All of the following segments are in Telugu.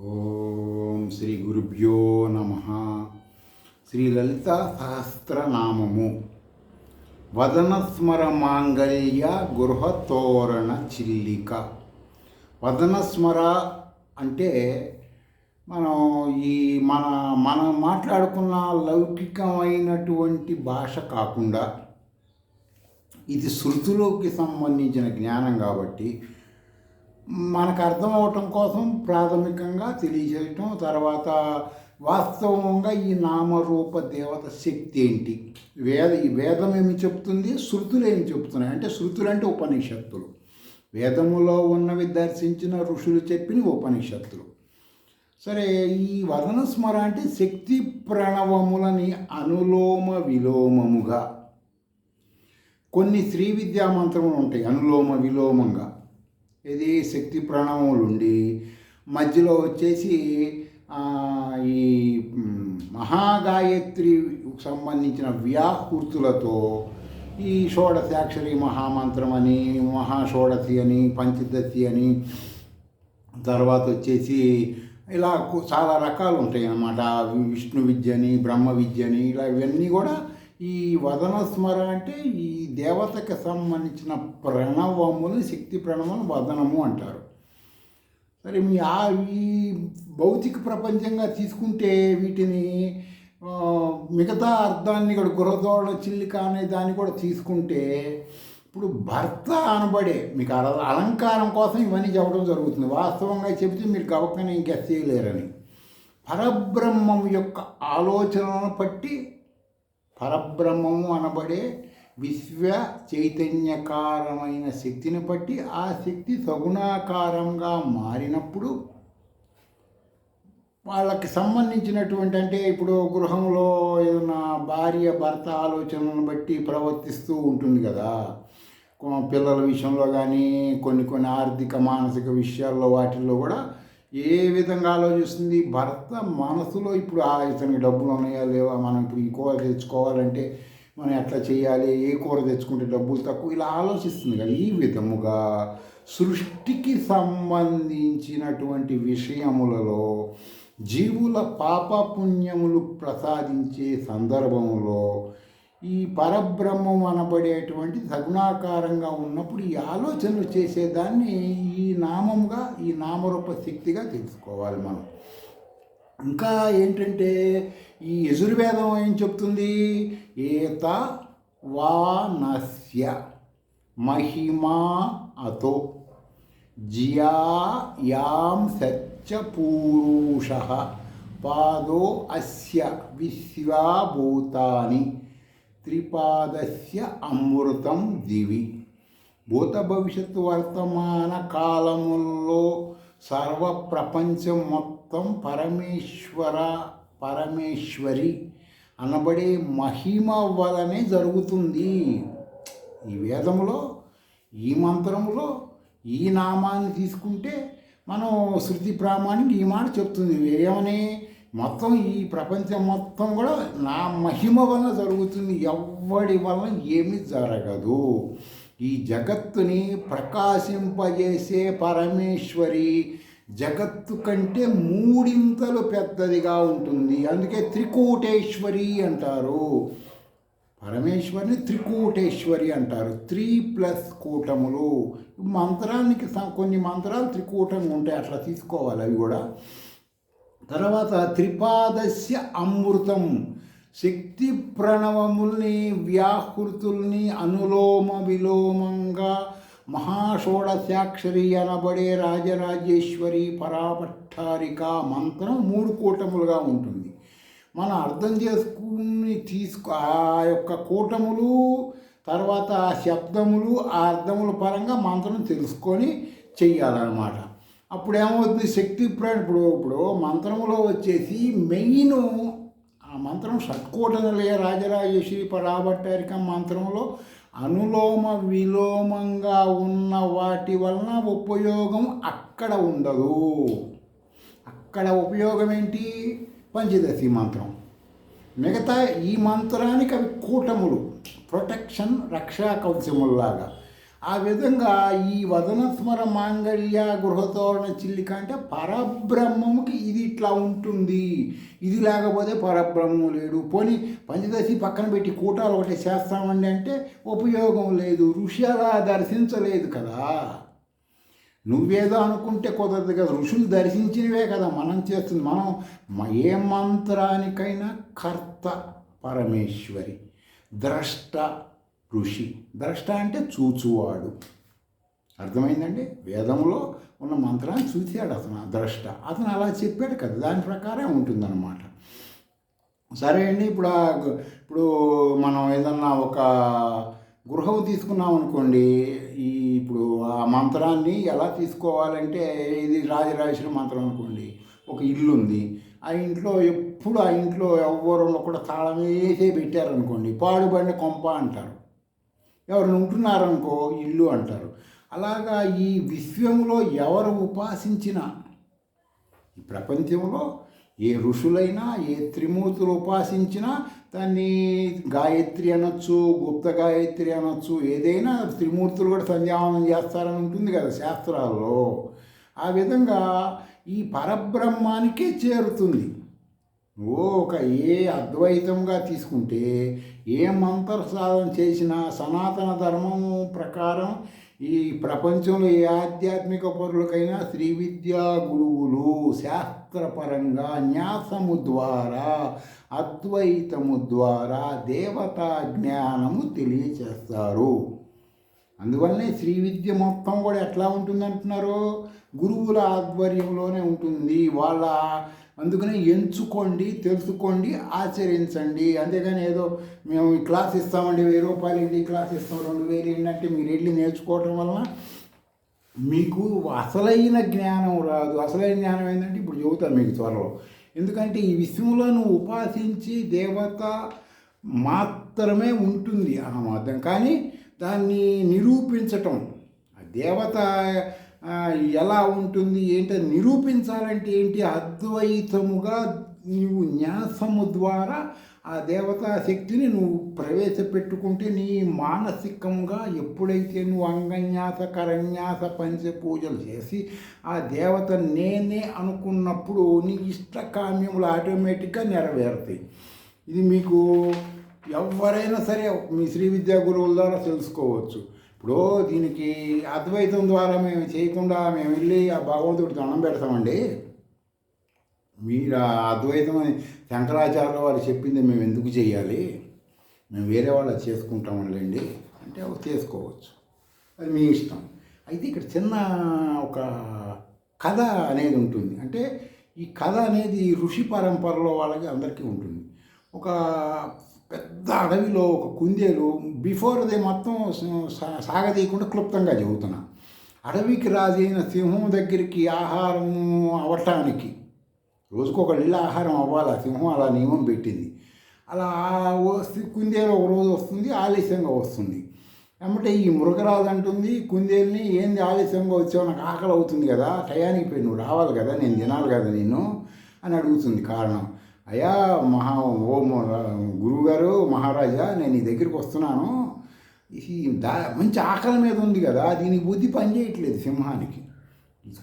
ఓం శ్రీ గురుభ్యో నమ. శ్రీ లలిత సహస్రనామము. వదనస్మర మాంగళ్య గృహతోరణ చిల్లిక. వదనస్మర అంటే మనం మనం మాట్లాడుకున్న లౌకికమైనటువంటి భాష కాకుండా ఇది శృతులోకి సంబంధించిన జ్ఞానం కాబట్టి మనకు అర్థం అవటం కోసం ప్రాథమికంగా తెలియజేయటం, తర్వాత వాస్తవంగా ఈ నామరూప దేవత శక్తి ఏంటి, ఈ వేదం ఏమి చెప్తుంది, శృతులు ఏమి చెప్తున్నాయి అంటే శృతులు అంటే ఉపనిషత్తులు, వేదములో ఉన్నవి దర్శించిన ఋషులు చెప్పిన ఉపనిషత్తులు. సరే, ఈ వదన స్మర అంటే శక్తి ప్రణవములని అనులోమ విలోమముగా కొన్ని శ్రీ విద్యా మంత్రములు ఉంటాయి. అనులోమ విలోమంగా ఇది శక్తి ప్రణవములుండి మధ్యలో వచ్చేసి ఈ మహాగాయత్రి సంబంధించిన వ్యాహృతులతో ఈ షోడశాక్షరి మహామంత్రం అని, మహాషోడశి అని, పంచదశి అని, తర్వాత వచ్చేసి ఇలా చాలా రకాలు ఉంటాయి అన్నమాట. విష్ణు విద్య అని, బ్రహ్మ విద్య అని, ఇలా ఇవన్నీ కూడా ఈ వదన స్మర అంటే ఈ దేవతకి సంబంధించిన ప్రణవములు, శక్తి ప్రణవము వదనము అంటారు. సరే, ఈ భౌతిక ప్రపంచంగా తీసుకుంటే వీటిని మిగతా అర్థాన్ని కూడా గృహతోరణ చిల్లిక అనే దాన్ని కూడా తీసుకుంటే ఇప్పుడు భర్త అనబడే మీకు అలంకారం కోసం ఇవన్నీ చెప్పడం జరుగుతుంది. వాస్తవంగా చెబితే మీరు గవక్కని ఇంకా చేయలేరని పరబ్రహ్మం యొక్క ఆలోచనలను బట్టి పరబ్రహ్మము అనబడే విశ్వ చైతన్యకారమైన శక్తిని బట్టి ఆ శక్తి సగుణాకారంగా మారినప్పుడు వాళ్ళకి సంబంధించినటువంటి, అంటే ఇప్పుడు గృహంలో ఏదైనా భార్య భర్త ఆలోచనలను బట్టి ప్రవర్తిస్తూ ఉంటుంది కదా, పిల్లల విషయంలో కానీ కొన్ని ఆర్థిక మానసిక విషయాల్లో వాటిల్లో కూడా ఏ విధంగా ఆలోచిస్తుంది భర్త మనసులో. ఇప్పుడు ఇతనికి డబ్బులు ఉన్నాయా లేవా, మనం ఇప్పుడు ఈ కూర తెచ్చుకోవాలంటే మనం ఎట్లా చేయాలి, ఏ కూర తెచ్చుకుంటే డబ్బులు తక్కువ, ఇలా ఆలోచిస్తుంది కదా. ఈ విధముగా సృష్టికి సంబంధించినటువంటి విషయములలో జీవుల పాపపుణ్యములు ప్రసాదించే సందర్భంలో ఈ పరబ్రహ్మం అనబడేటువంటి సగుణాకారంగా ఉన్నప్పుడు ఈ ఆలోచనలు చేసేదాన్ని ఈ నామంగా, ఈ నామరూప శక్తిగా తెలుసుకోవాలి మనం. ఇంకా ఏంటంటే ఈ యజుర్వేదం ఏం చెప్తుంది, ఏత వానస్య మహిమా అతో జియాయాం సత్య పూరుష పాదో అస్య విశ్వాభూతాని త్రిపాదస్య అమృతం దివి. భూత భవిష్యత్తు వర్తమాన కాలముల్లో సర్వ ప్రపంచం మొత్తం పరమేశ్వరి అనబడే మహిమ వలనే జరుగుతుంది. ఈ వేదములో, ఈ మంత్రములో, ఈ నామాన్ని తీసుకుంటే మనం శృతి ప్రామాణిక ఈ మాట చెప్తుంది. ఏమని, మొత్తం ఈ ప్రపంచం మొత్తం కూడా నా మహిమ వలన జరుగుతుంది, ఎవ్వడి వలన ఏమీ జరగదు. ఈ జగత్తుని ప్రకాశింపజేసే పరమేశ్వరి జగత్తు కంటే మూడింతలు పెద్దదిగా ఉంటుంది. అందుకే త్రికూటేశ్వరి అంటారు. పరమేశ్వరిని త్రికూటేశ్వరి అంటారు. 3+ కూటములు. మంత్రానికి కొన్ని మంత్రాలు త్రికూటంగా ఉంటాయి, అట్లా తీసుకోవాలి అవి కూడా. తర్వాత త్రిపాదస్య అమృతం, శక్తి ప్రణవముల్ని వ్యాహృతుల్ని అనులోమ విలోమంగా మహాషోడశాక్షరి అనబడే రాజరాజేశ్వరి పరాపట్టారిక మంత్రం 3 కూటములుగా ఉంటుంది. మనం అర్థం చేసుకుని ఆ యొక్క కూటములు, తర్వాత ఆ శబ్దములు, ఆ అర్థముల పరంగా మంత్రం తెలుసుకొని చెయ్యాలన్నమాట. అప్పుడు ఏమవుతుంది, శక్తి ఇప్పుడు మంత్రములో వచ్చేసి మెయిన్ ఆ మంత్రం షట్కోటనిలయ రాజరాజేశ్వరి పరాభట్టారిక మంత్రంలో అనులోమ విలోమంగా ఉన్న వాటి వలన ఉపయోగం అక్కడ ఉండదు. అక్కడ ఉపయోగం ఏంటి, పంచదశి మంత్రం. మిగతా ఈ మంత్రానికి అవి కూటములు, ప్రొటెక్షన్, రక్షా కవచముల్లాగా. ఆ విధంగా ఈ వదనస్మర మాంగళ్య గృహతోరణ చిల్లిక అంటే పరబ్రహ్మముకి ఇది ఇట్లా ఉంటుంది, ఇది లేకపోతే పరబ్రహ్మం లేడు. పోనీ పంచదశి పక్కన పెట్టి కూటాలు ఒకటి చేస్తామండి అంటే ఉపయోగం లేదు, ఋషి అలా దర్శించలేదు కదా. నువ్వేదో అనుకుంటే కుదరదు కదా, ఋషులు దర్శించినవే కదా మనం చేస్తుంది. మనం ఏ మంత్రానికైనా కర్త పరమేశ్వరి, ద్రష్ట ఋషి. ద్రష్ట అంటే చూచువాడు, అర్థమైందండి. వేదంలో ఉన్న మంత్రాన్ని చూసాడు అతను, ద్రష్ట. అతను అలా చెప్పాడు కదా, దాని ప్రకారం ఉంటుందన్నమాట. సరే అండి, ఇప్పుడు మనం ఏదన్నా ఒక గృహం తీసుకున్నాం అనుకోండి, ఇప్పుడు ఆ మంత్రాన్ని ఎలా తీసుకోవాలంటే, ఇది రాజరాజేశ్వరి మంత్రం అనుకోండి, ఒక ఇల్లు ఉంది, ఆ ఇంట్లో ఎప్పుడు ఆ ఇంట్లో ఎవ్వరంలో కూడా తాళం వేసే పెట్టారనుకోండి, పాడుబడిన కొంప అంటారు. ఎవరు ఉంటున్నారనుకో ఇల్లు అంటారు. అలాగా ఈ విశ్వంలో ఎవరు ఉపాసించినా, ఈ ప్రపంచంలో ఏ ఋషులైనా ఏ త్రిమూర్తులు ఉపాసించినా దాన్ని గాయత్రి అనొచ్చు, గుప్త గాయత్రి అనొచ్చు, ఏదైనా త్రిమూర్తులు కూడా సంధ్యావనం చేస్తారని ఉంటుంది కదా శాస్త్రాల్లో. ఆ విధంగా ఈ పరబ్రహ్మానికే చేరుతుంది. ఒక ఏ అద్వైతంగా తీసుకుంటే ఏ మంత్ర సాధన చేసినా సనాతన ధర్మం ప్రకారం ఈ ప్రపంచంలో ఏ ఆధ్యాత్మిక పరులకైనా శ్రీ విద్యా గురువులు శాస్త్రపరంగా న్యాసము ద్వారా అద్వైతము ద్వారా దేవతా జ్ఞానము తెలియచేస్తారు. అందువల్లనే శ్రీ విద్య మొత్తం కూడా ఎట్లా ఉంటుందంటున్నారు, గురువుల ఆధ్వర్యంలోనే ఉంటుంది. అందుకనే ఎంచుకోండి, తెలుసుకోండి, ఆచరించండి. అంతేగాని ఏదో మేము ఈ క్లాస్ ఇస్తామండి, 1000 రూపాయలు ఏంటి, ఈ క్లాస్ ఇస్తాం 2000 ఏంటంటే మీరు వెళ్ళి నేర్చుకోవటం వలన మీకు అసలైన జ్ఞానం రాదు. అసలైన జ్ఞానం ఏంటంటే ఇప్పుడు చెబుతాను మీకు త్వరలో. ఎందుకంటే ఈ విశ్వంలో నువ్వు ఉపాసించి దేవత మాత్రమే ఉంటుంది ఆ మాత్రం. కానీ దాన్ని నిరూపించటం, దేవత ఎలా ఉంటుంది ఏంటి నిరూపించాలంటే ఏంటి, అద్వైతముగా నీవు న్యాసము ద్వారా ఆ దేవతా శక్తిని నువ్వు ప్రవేశపెట్టుకుంటే నీ మానసికంగా ఎప్పుడైతే నువ్వు అంగన్యాస కరన్యాస పంచపూజలు చేసి ఆ దేవత నేనే అనుకున్నప్పుడు నీ ఇష్టకామ్యములు ఆటోమేటిక్గా నెరవేరుతాయి. ఇది మీకు ఎవరైనా సరే మీ శ్రీ విద్యా గురువుల ద్వారా తెలుసుకోవచ్చు. ఇప్పుడు దీనికి అద్వైతం ద్వారా మేము చేయకుండా మేము వెళ్ళి ఆ భగవంతుడికి దండం పెడతామండి, మీరు ఆ అద్వైతం అని శంకరాచార్యుల వారు చెప్పింది మేము ఎందుకు చేయాలి, మేము వేరే వాళ్ళు చేసుకుంటామండి అంటే అవి చేసుకోవచ్చు, అది మీ ఇష్టం. అయితే ఇక్కడ చిన్న ఒక కథ అనేది ఉంటుంది. అంటే ఈ కథ అనేది ఋషి పరంపరలో వాళ్ళకి అందరికీ ఉంటుంది. ఒక పెద్ద అడవిలో ఒక కుందేలు, బిఫోర్ అది మొత్తం సాగదీయకుండా క్లుప్తంగా చెబుతున్నా, అడవికి రాజైన సింహం దగ్గరికి ఆహారం అవ్వటానికి రోజుకొక నీళ్ళ ఆహారం అవ్వాలి, ఆ సింహం అలా నియమం పెట్టింది. అలా కుందేలు ఒక రోజు వస్తుంది, ఆలస్యంగా వస్తుంది. ఏమంటే ఈ మృగరాజు అంటుంది కుందేలుని, ఏంది ఆలస్యంగా వచ్చావు, నాకు ఆకలి అవుతుంది కదా, టయానికి పోయి నువ్వు రావాలి కదా, నేను తినాలి కదా నిన్ను అని అడుగుతుంది. కారణం, అయ్యా గురువుగారు మహారాజా, నేను నీ దగ్గరికి వస్తున్నాను, మంచి ఆకలి మీద ఉంది కదా, దీనికి బుద్ధి పనిచేయట్లేదు సింహానికి.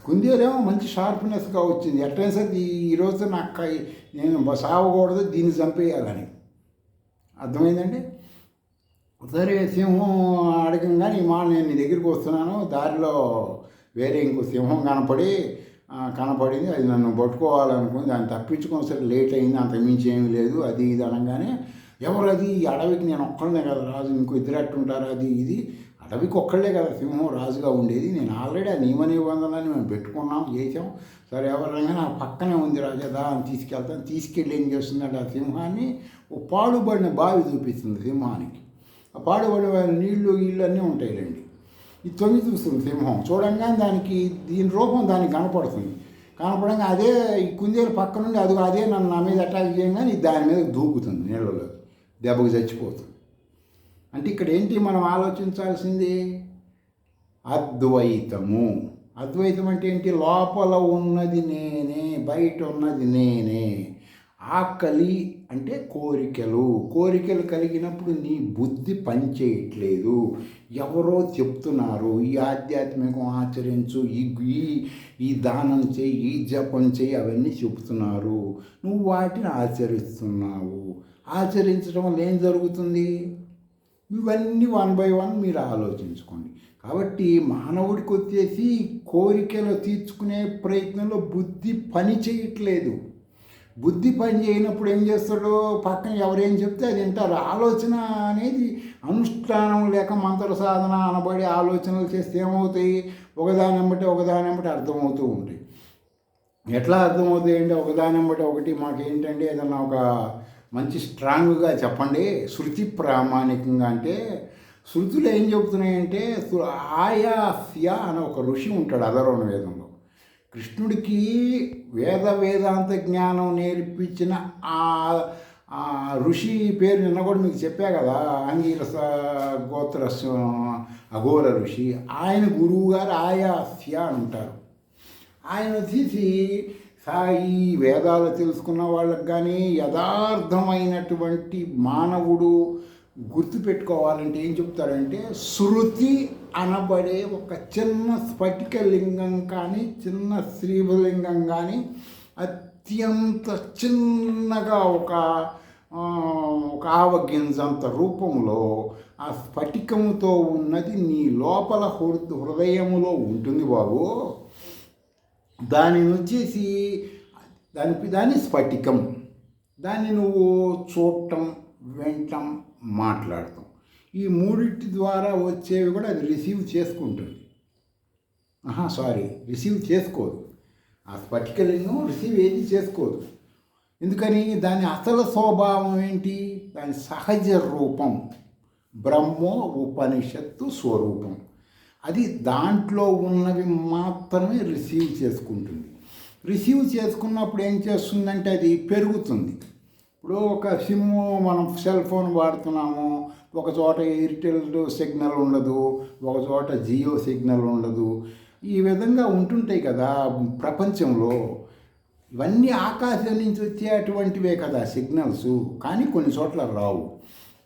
కుందేలేమో మంచి షార్ప్నెస్గా వచ్చింది, ఎట్లయినా సరే ఈరోజు నాకు నేను సావకూడదు, దీన్ని చంపేయాలని. అర్థమైందండి. సరే సింహం అడగంగానే నేను నీ దగ్గరికి వస్తున్నాను, దారిలో వేరే ఇంకో సింహం కనపడింది, అది నన్ను పట్టుకోవాలనుకుంది, దాన్ని తప్పించుకొని సరే లేట్ అయింది, అంత మించి ఏమీ లేదు, అది ఇది అనగానే, ఎవరు అది, ఈ అడవికి నేను ఒక్కళ్ళనే కదా రాజు, ఇంకో ఇద్దరు అట్టుంటారు, అది ఇది, అడవికి ఒక్కళ్ళే కదా సింహం రాజుగా ఉండేది, నేను ఆల్రెడీ ఆ నియమ నిబంధనలని మేము పెట్టుకున్నాం చేసాం, సరే ఎవరైనా నా పక్కనే ఉంది రాజా, దా అని తీసుకెళ్ళి ఏం చేస్తుందంటే ఆ సింహాన్ని ఓ పాడుబడిన బావి చూపిస్తుంది సింహానికి. ఆ పాడుబడిన నీళ్ళు అన్నీ ఉంటాయిలేండి. ఈ తొంగి చూస్తుంది సింహం, చూడంగానే దానికి దీని రూపం దానికి కనపడంగా అదే ఈ కుందేలు పక్క నుండి అదే నన్ను నా మీద అటాక్ చేయగానే దాని మీద దూకుతుంది, నీళ్ళలో దెబ్బకు చచ్చిపోతుంది. అంటే ఇక్కడ ఏంటి మనం ఆలోచించాల్సింది, అద్వైతము. అద్వైతం అంటే ఏంటి, లోపల ఉన్నది నేనే, బయట ఉన్నది నేనే. ఆకలి అంటే కోరికలు. కోరికలు కలిగినప్పుడు నీ బుద్ధి పనిచేయట్లేదు. ఎవరో చెప్తున్నారు, ఈ ఆధ్యాత్మికం ఆచరించు, ఈ ఈ ఈ దానం చేయి, ఈ జపం చేయి, అవన్నీ చెప్తున్నారు. నువ్వు వాటిని ఆచరిస్తున్నావు. ఆచరించడం వల్ల ఏం జరుగుతుంది? ఇవన్నీ వన్ బై వన్ మీరు ఆలోచించుకోండి. కాబట్టి మానవుడికి వచ్చేసి కోరికలు తీర్చుకునే ప్రయత్నంలో బుద్ధి పని చేయట్లేదు. బుద్ధి పని చేయనప్పుడు ఏం చేస్తాడో పక్కన ఎవరేం చెప్తే అది వింటారు. ఆలోచన అనేది అనుష్ఠానం లేక మంత్ర సాధన అనబడి ఆలోచనలు చేస్తే ఏమవుతాయి? ఒకదానెంబటి అర్థమవుతూ ఉంటాయి. ఎట్లా అర్థమవుతాయి అంటే ఒకదానెంబటి ఒకటి. మాకేంటంటే ఏదన్నా ఒక మంచి స్ట్రాంగ్గా చెప్పండి, శృతి ప్రామాణికంగా. అంటే శృతులు ఏం చెబుతున్నాయంటే ఆయాస్య అనే ఒక ఋషి ఉంటాడు అధర్వణ వేదంలో. కృష్ణుడికి వేదాంత జ్ఞానం నేర్పించిన ఆ ఋషి పేరు నిన్న కూడా మీకు చెప్పా కదా, అంగీరస గోత్ర అఘోర ఋషి. ఆయన గురువు గారు ఆయాస్య అని ఉంటారు. ఆయన వచ్చేసి ఈ వేదాలు తెలుసుకున్న వాళ్ళకి కానీ యథార్థమైనటువంటి మానవుడు గుర్తుపెట్టుకోవాలంటే ఏం చెప్తాడంటే, శృతి అనబడే ఒక చిన్న స్ఫటిక లింగం కానీ చిన్న శ్రీవలింగం కానీ అత్యంత చిన్నగా ఒక ఆవగింజంత రూపంలో ఆ స్ఫటికముతో ఉన్నది నీ లోపల హృదయములో ఉంటుంది బాబు. దానిని వచ్చేసి దాని స్ఫటికం. దాన్ని నువ్వు చూడటం, వినటం, మాట్లాడటం, ఈ మూడింటి ద్వారా వచ్చేవి కూడా అది రిసీవ్ చేసుకుంటుంది. రిసీవ్ చేసుకోదు. ఆ స్ఫటికలింగం రిసీవ్ ఏది చేసుకోదు. ఎందుకని? దాని అసలు స్వభావం ఏంటి? దాని సహజ రూపం బ్రహ్మో ఉపనిషత్తు స్వరూపం. అది దాంట్లో ఉన్నవి మాత్రమే రిసీవ్ చేసుకుంటుంది. రిసీవ్ చేసుకున్నప్పుడు ఏం చేస్తుందంటే అది పెరుగుతుంది. ఇప్పుడు ఒక సిమ్ మనం సెల్ ఫోన్ వాడుతున్నాము, ఒక చోట ఎయిర్టెల్ సిగ్నల్ ఉండదు, ఒక చోట జియో సిగ్నల్ ఉండదు. ఈ విధంగా ఉంటుంటాయి కదా ప్రపంచంలో. ఇవన్నీ ఆకాశం నుంచి వచ్చేటువంటివే కదా సిగ్నల్స్. కానీ కొన్ని చోట్ల రావు.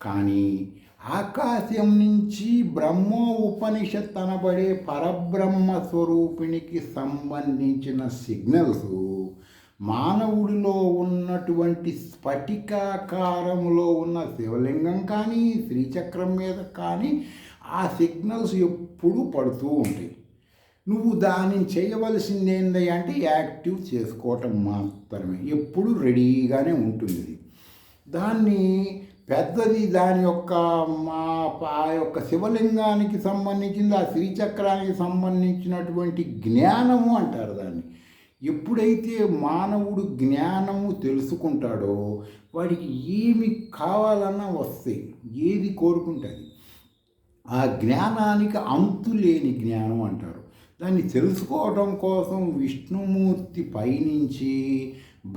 కానీ ఆకాశం నుంచి బ్రహ్మో ఉపనిషత్ అనబడే పరబ్రహ్మ స్వరూపిణికి సంబంధించిన సిగ్నల్స్ మానవుడిలో ఉన్నటువంటి స్ఫటికాకారంలో ఉన్న శివలింగం కానీ శ్రీచక్రం మీద కానీ ఆ సిగ్నల్స్ ఎప్పుడూ పడుతూ ఉంటాయి. నువ్వు దాన్ని చేయవలసింది ఏంటి అంటే యాక్టివ్ చేసుకోవటం మాత్రమే. ఎప్పుడు రెడీగానే ఉంటుంది. దాన్ని పెద్దది దాని యొక్క ఆ యొక్క శివలింగానికి సంబంధించింది, ఆ శ్రీచక్రానికి సంబంధించినటువంటి జ్ఞానము అంటారు దాన్ని. ఎప్పుడైతే మానవుడు జ్ఞానము తెలుసుకుంటాడో వాడికి ఏమి కావాలన్నా వస్తాయి, ఏది కోరుకుంటుంది. ఆ జ్ఞానానికి అంతు లేని జ్ఞానం అంటారు. దాన్ని తెలుసుకోవడం కోసం విష్ణుమూర్తి పైనుంచి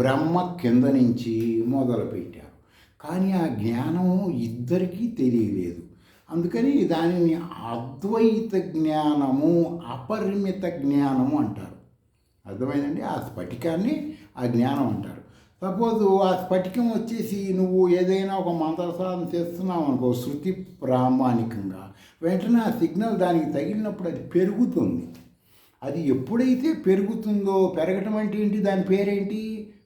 బ్రహ్మ కింద నుంచి మొదలుపెట్టారు. కానీ ఆ జ్ఞానం ఇద్దరికీ తెలియలేదు. అందుకని దానిని అద్వైత జ్ఞానము, అపరిమిత జ్ఞానము అంటారు. అర్థమైందండి? ఆ స్ఫటికాన్ని ఆ జ్ఞానం అంటారు. సపోజ్ ఆ స్ఫటికం వచ్చేసి నువ్వు ఏదైనా ఒక మంత్రసాధన చేస్తున్నావు అనుకో, శృతి ప్రామాణికంగా, వెంటనే ఆ సిగ్నల్ దానికి తగిలినప్పుడు అది పెరుగుతుంది. అది ఎప్పుడైతే పెరుగుతుందో, పెరగటం అంటే ఏంటి, దాని పేరేంటి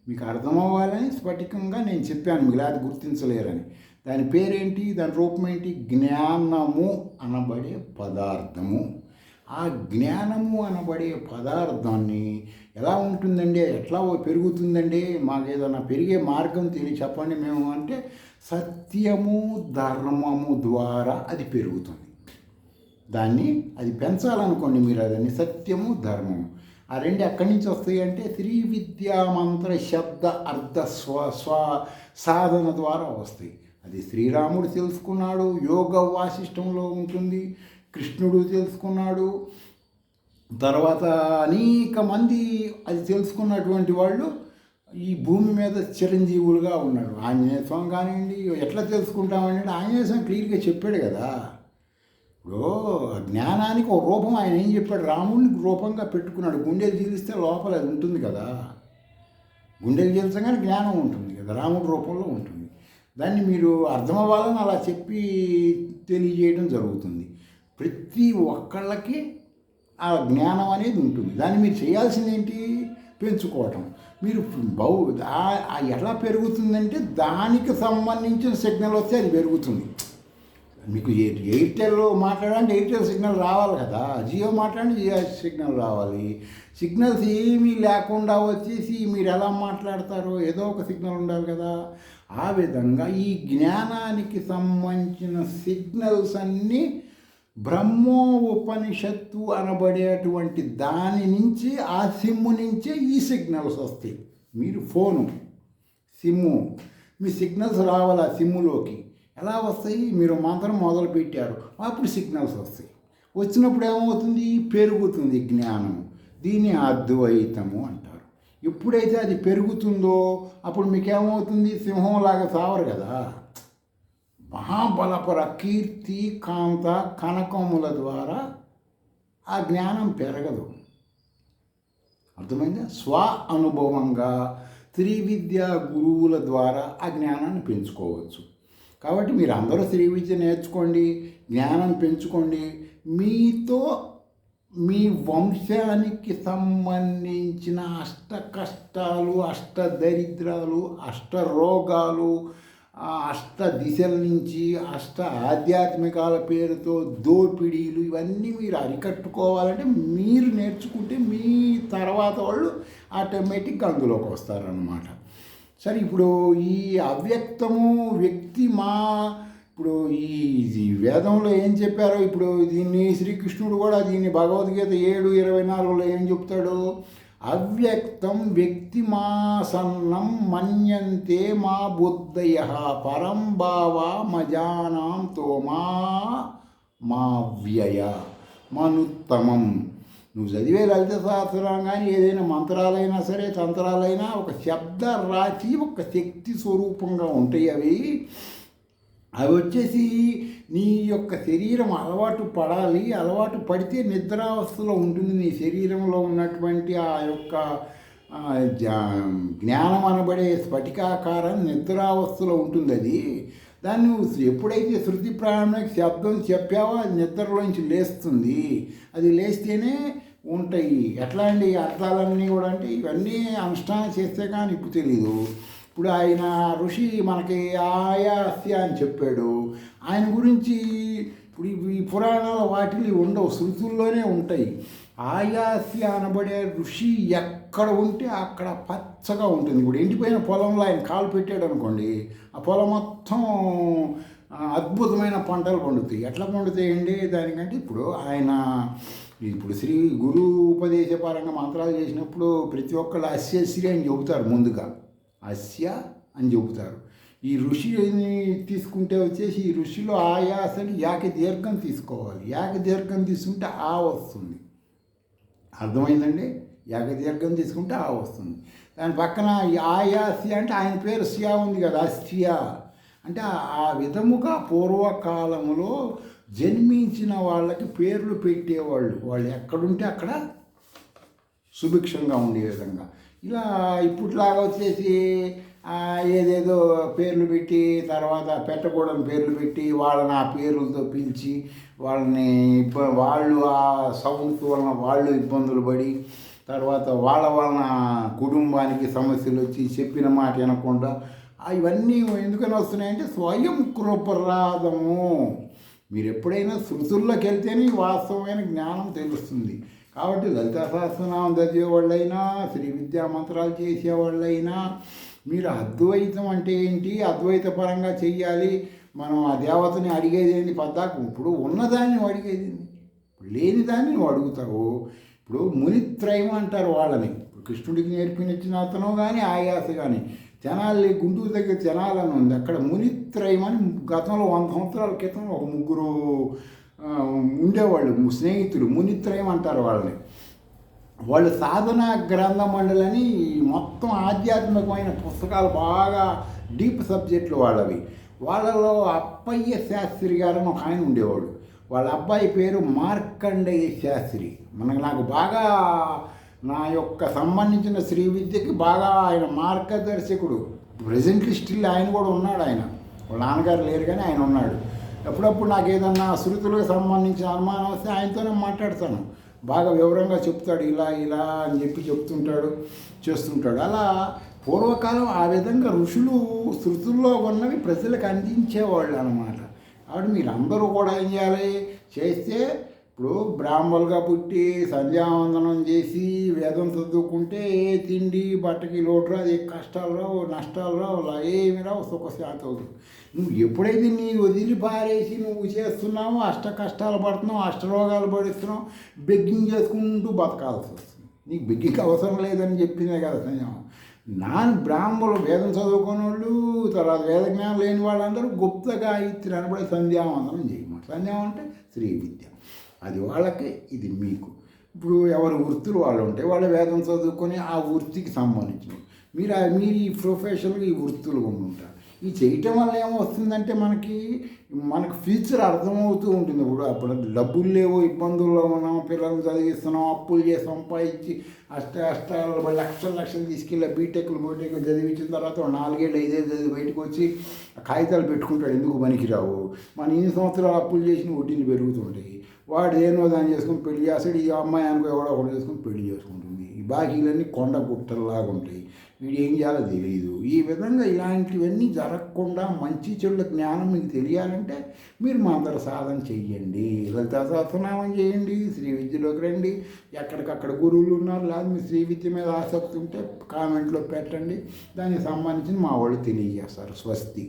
మీకు అర్థమవ్వాలని స్ఫటికంగా నేను చెప్పాను, మీరు అది గుర్తించలేరని. దాని పేరేంటి, దాని రూపం ఏంటి? జ్ఞానము అనబడే పదార్థము. ఆ జ్ఞానము అనబడే పదార్థాన్ని ఎలా ఉంటుందండి, ఎట్లా పెరుగుతుందండి, మాకు ఏదైనా పెరిగే మార్గం చెప్పండి మేము అంటే, సత్యము ధర్మము ద్వారా అది పెరుగుతుంది. దాన్ని అది పెంచాలనుకోండి మీరు, అదని సత్యము ధర్మము ఆ రెండు ఎక్కడి నుంచి వస్తాయి అంటే శ్రీ విద్యా మంత్ర శబ్ద అర్థ సాధన ద్వారా వస్తాయి. అది శ్రీరాముడు తెలుసుకున్నాడు, యోగ వాసిష్టంలో ఉంటుంది. కృష్ణుడు తెలుసుకున్నాడు. తర్వాత అనేక మంది అది తెలుసుకున్నటువంటి వాళ్ళు ఈ భూమి మీద చిరంజీవులుగా ఉన్నారు. ఆంజనేయ స్వామి కానివ్వండి, ఎట్లా తెలుసుకుంటామంటే ఆంజనేయ స్వామి క్లియర్గా చెప్పాడు కదా. ఇప్పుడు జ్ఞానానికి ఒక రూపం ఆయన ఏం చెప్పాడు, రాముడిని రూపంగా పెట్టుకున్నాడు. గుండెలు జీలిస్తే లోపల అది ఉంటుంది కదా. గుండెకి చేల్చగానే జ్ఞానం ఉంటుంది కదా, రాముడి రూపంలో ఉంటుంది. దాన్ని మీరు అర్థం అవ్వాలని అలా చెప్పి తెలియజేయడం జరుగుతుంది. ప్రతి ఒక్కళ్ళకి ఆ జ్ఞానం అనేది ఉంటుంది. దాన్ని మీరు చేయాల్సింది ఏంటి? పెంచుకోవటం. మీరు ఎట్లా పెరుగుతుందంటే దానికి సంబంధించిన సిగ్నల్ వస్తే అది పెరుగుతుంది. మీకు ఎయిర్టెల్లో మాట్లాడాలంటే ఎయిర్టెల్ సిగ్నల్ రావాలి కదా, జియో మాట్లాడండి జియో సిగ్నల్ రావాలి. సిగ్నల్స్ ఏమీ లేకుండా వచ్చేసి మీరు ఎలా మాట్లాడతారో ఏదో ఒక సిగ్నల్ ఉండాలి కదా. ఆ విధంగా ఈ జ్ఞానానికి సంబంధించిన సిగ్నల్స్ అన్నీ బ్రహ్మో ఉపనిషత్తు అనబడేటువంటి దాని నుంచి, ఆ సిమ్ము నుంచే ఈ సిగ్నల్స్ వస్తాయి. మీరు ఫోను సిమ్ము, మీ సిగ్నల్స్ రావాలి ఆ సిమ్ములోకి. ఎలా వస్తాయి? మీరు మంత్రం మొదలు పెట్టారు, అప్పుడు సిగ్నల్స్ వస్తాయి. వచ్చినప్పుడు ఏమవుతుంది? పెరుగుతుంది జ్ఞానం. దీన్ని అద్వైతము అంటారు. ఎప్పుడైతే అది పెరుగుతుందో అప్పుడు మీకేమవుతుంది? సింహంలాగా సావరు కదా. మహాబలపర కీర్తి కాంత కనకముల ద్వారా ఆ జ్ఞానం పెరగదు. అర్థమైందా? స్వ అనుభవంగా త్రివిద్యా గురువుల ద్వారా ఆ జ్ఞానాన్ని పెంచుకోవచ్చు. కాబట్టి మీరు అందరూ శ్రీ విద్య నేర్చుకోండి, జ్ఞానం పెంచుకోండి. మీతో మీ వంశానికి సంబంధించిన అష్ట కష్టాలు, అష్ట దరిద్రాలు, అష్ట రోగాలు, అష్ట దిశల నుంచి అష్ట ఆధ్యాత్మికాల పేరుతో దోపిడీలు, ఇవన్నీ మీరు అరికట్టుకోవాలంటే మీరు నేర్చుకుంటే మీ తర్వాత వాళ్ళు ఆటోమేటిక్గా అందులోకి వస్తారన్నమాట. సరే, ఇప్పుడు ఈ అవ్యక్తము వ్యక్తి ఇప్పుడు ఈ వేదంలో ఏం చెప్పారో, ఇప్పుడు దీన్ని శ్రీకృష్ణుడు కూడా దీన్ని భగవద్గీత 7:24లో ఏం చెప్తాడు? అవ్యక్తం వ్యక్తి మా సన్నం మన్యంతే మా బుద్ధయ పరం భావ మజానాం తోమా మా వ్యయ మనుత్తమం. నువ్వు చదివే లలిత సహస్రం కానీ ఏదైనా మంత్రాలైనా సరే, తంత్రాలైనా ఒక శబ్ద రాచి ఒక శక్తి స్వరూపంగా ఉంటాయి. అవి వచ్చేసి నీ యొక్క శరీరం అలవాటు పడాలి. అలవాటు పడితే నిద్రావస్థలో ఉంటుంది. నీ శరీరంలో ఉన్నటువంటి ఆ యొక్క జ్ఞానం అనబడే స్ఫటికాకారం నిద్రావస్థలో ఉంటుంది. దాన్ని ఎప్పుడైతే శృతి ప్రాణానికి శబ్దం చెప్పావో అది నిద్రలోంచి లేస్తుంది. అది లేస్తేనే ఉంటాయి. ఎట్లా అండి అర్థాలన్నీ కూడా? అంటే ఇవన్నీ అనుష్ఠానం చేస్తే కానీ ఇప్పుడు తెలీదు. ఇప్పుడు ఆయన ఋషి మనకి ఆయాస్య అని చెప్పాడు. ఆయన గురించి ఇప్పుడు ఈ పురాణాల వాటిని ఉండవు, శృతుల్లోనే ఉంటాయి. ఆయాస్య అనబడే ఋషి ఎక్కడ ఉంటే అక్కడ పచ్చగా ఉంటుంది. ఇప్పుడు ఎండిపోయిన పొలంలో ఆయన కాలు పెట్టాడు అనుకోండి, ఆ పొలం మొత్తం అద్భుతమైన పంటలు పండుతాయి. ఎట్లా పండుతాయండి? దానికంటే ఇప్పుడు శ్రీ గురు ఉపదేశపరంగా మంత్రాలు చేసినప్పుడు ప్రతి ఒక్కళ్ళు అస్యశ్రీ అని చెబుతారు. ముందుగా అస్య అని చెబుతారు. ఈ ఋషిని తీసుకుంటే వచ్చేసి ఈ ఋషిలో ఆయాసని యాక దీర్ఘం తీసుకోవాలి. యాక దీర్ఘం తీసుకుంటే ఆ వస్తుంది. అర్థమైందండి? యాక దీర్ఘం తీసుకుంటే ఆ వస్తుంది. దాని పక్కన ఆయాస్య అంటే ఆయన పేరు స్యా ఉంది కదా, అస్య అంటే ఆ విధముగా పూర్వకాలములో జన్మించిన వాళ్ళకి పేర్లు పెట్టేవాళ్ళు. వాళ్ళు ఎక్కడుంటే అక్కడ సుభిక్షంగా ఉండే విధంగా. ఇలా ఇప్పట్లాగా వచ్చేసి ఏదేదో పేర్లు పెట్టి తర్వాత పెట్టకూడని పేర్లు పెట్టి వాళ్ళని ఆ పేర్లతో పిలిచి వాళ్ళు ఆ సౌండ్స్ వలన వాళ్ళు ఇబ్బందులు పడి తర్వాత వలన కుటుంబానికి సమస్యలు వచ్చి చెప్పిన మాట వినకుండా ఇవన్నీ ఎందుకని వస్తున్నాయంటే స్వయం కృపరాధము. మీరు ఎప్పుడైనా శృతుల్లోకి వెళ్తేనే వాస్తవమైన జ్ఞానం తెలుస్తుంది. కాబట్టి లలితా సహస్రనామం చదివేవాళ్ళైనా, శ్రీ విద్యా మంత్రాలు చేసేవాళ్ళైనా మీరు అద్వైతం అంటే ఏంటి, అద్వైత పరంగా చెయ్యాలి. మనం ఆ దేవతని అడిగేది ఏంటి పద్దాకు? ఇప్పుడు ఉన్నదాన్ని నువ్వు అడిగేది, లేని దాన్ని నువ్వు అడుగుతావు. ఇప్పుడు మునిత్రయం అంటారు వాళ్ళని. కృష్ణుడికి నేర్పినిచ్చిన అతను కానీ ఆయాస కానీ తెనాలి, గుంటూరు దగ్గర తెనాలని ఉంది, అక్కడ మునిత్రయం అని గతంలో 100 సంవత్సరాల క్రితం ఒక ముగ్గురు ఉండేవాళ్ళు స్నేహితులు, మునిత్రయం అంటారు వాళ్ళని. వాళ్ళు సాధన గ్రంథ మండలని మొత్తం ఆధ్యాత్మికమైన పుస్తకాలు బాగా డీప్ సబ్జెక్టులు వాళ్ళవి. వాళ్ళలో అప్పయ్య శాస్త్రి గారు అని ఒక ఆయన ఉండేవాడు. వాళ్ళ అబ్బాయి పేరు మార్కండేయ శాస్త్రి. నాకు బాగా నా యొక్క సంబంధించిన శ్రీ విద్యకి బాగా ఆయన మార్గదర్శకుడు. ప్రెజెంట్లీ స్టిల్ ఆయన కూడా ఉన్నాడు. ఆయన వాళ్ళ నాన్నగారు లేరు కానీ ఆయన ఉన్నాడు. అప్పుడప్పుడు నాకు ఏదన్నా శృతులకు సంబంధించిన అనుమానం వస్తే ఆయనతోనే మాట్లాడతాను. బాగా వివరంగా చెప్తాడు, ఇలా ఇలా అని చెప్పి చెప్తుంటాడు, చేస్తుంటాడు. అలా పూర్వకాలం ఆ విధంగా ఋషులు శృతుల్లో ఉన్నవి ప్రజలకు అందించేవాళ్ళు అన్నమాట. కాబట్టి మీరందరూ కూడా ఏం చేయాలి, చేస్తే ఇప్పుడు బ్రాహ్మణులుగా పుట్టి సంధ్యావందనం చేసి వేదం చదువుకుంటే ఏ తిండి బట్టకి లోటు రాదు, ఏ కష్టాలు రావు, నష్టాలు రావు, ఏమి రావు, సుఖశాంతి అవుతుంది. నువ్వు ఎప్పుడైతే నీ వదిలి పారేసి నువ్వు చేస్తున్నావో అష్ట కష్టాలు పడుతున్నావు, అష్టరోగాలు పడిస్తున్నావు, బెగ్గింగ్ చేసుకుంటూ బతకాల్సి వస్తుంది. నీకు బెగ్గింగ్ అవసరం లేదని చెప్పిందే కదా సంధ్యావం. బ్రాహ్మణులు వేదం చదువుకున్న వాళ్ళు, తర్వాత వేద జ్ఞానం లేని వాళ్ళందరూ గుప్త గాయత్రి అనబడే సంధ్యావందనం చేయమాట. సంధ్యావం అంటే శ్రీ విద్య, అది వాళ్ళకి, ఇది మీకు. ఇప్పుడు ఎవరి వృత్తులు వాళ్ళు ఉంటే వాళ్ళు వేదం చదువుకొని ఆ వృత్తికి సంబంధించినవి. మీరు ఈ ప్రొఫెషన్గా ఈ వృత్తులు ఉంటారు. ఈ చేయటం వల్ల ఏమొస్తుందంటే మనకు ఫ్యూచర్ అర్థమవుతూ ఉంటుంది. అప్పుడు డబ్బులు లేవు, ఇబ్బందుల్లో ఉన్నాం, పిల్లలు చదివిస్తున్నాం, అప్పులు చేసి సంపాదించి అష్టాలు లక్షలు తీసుకెళ్ళి బీటెక్లు చదివించిన తర్వాత 4 ఏళ్ళు 5 ఏళ్ళు చదివి బయటకు వచ్చి కాగితాలు పెట్టుకుంటాడు, ఎందుకు పనికిరావు. మన ఇన్ని సంవత్సరాలు అప్పులు చేసిన వడ్డీలు పెరుగుతుంటాయి. వాడు ఏనో దాన్ని చేసుకుని పెళ్లి చేస్తాడు, ఈ అమ్మాయి అనుకో ఎవడో ఒకటి చేసుకుని పెళ్లి చేసుకుంటుంది. ఈ బాకీలన్నీ కొండ గుట్టల్లాగా ఉంటాయి, వీడు ఏం చేయాలో తెలియదు. ఈ విధంగా ఇలాంటివన్నీ జరగకుండా మంచి చెడుల జ్ఞానం మీకు తెలియాలంటే మీరు మంత్ర సాధన చెయ్యండి, లలితా సహస్రనామం చేయండి, శ్రీ విద్యలోకి రండి. ఎక్కడికక్కడ గురువులు ఉన్నారు, లేదా మీ శ్రీ విద్య మీద ఆసక్తి ఉంటే కామెంట్లో పెట్టండి, దానికి సంబంధించి మా వాళ్ళు తెలియజేస్తారు. స్వస్తి.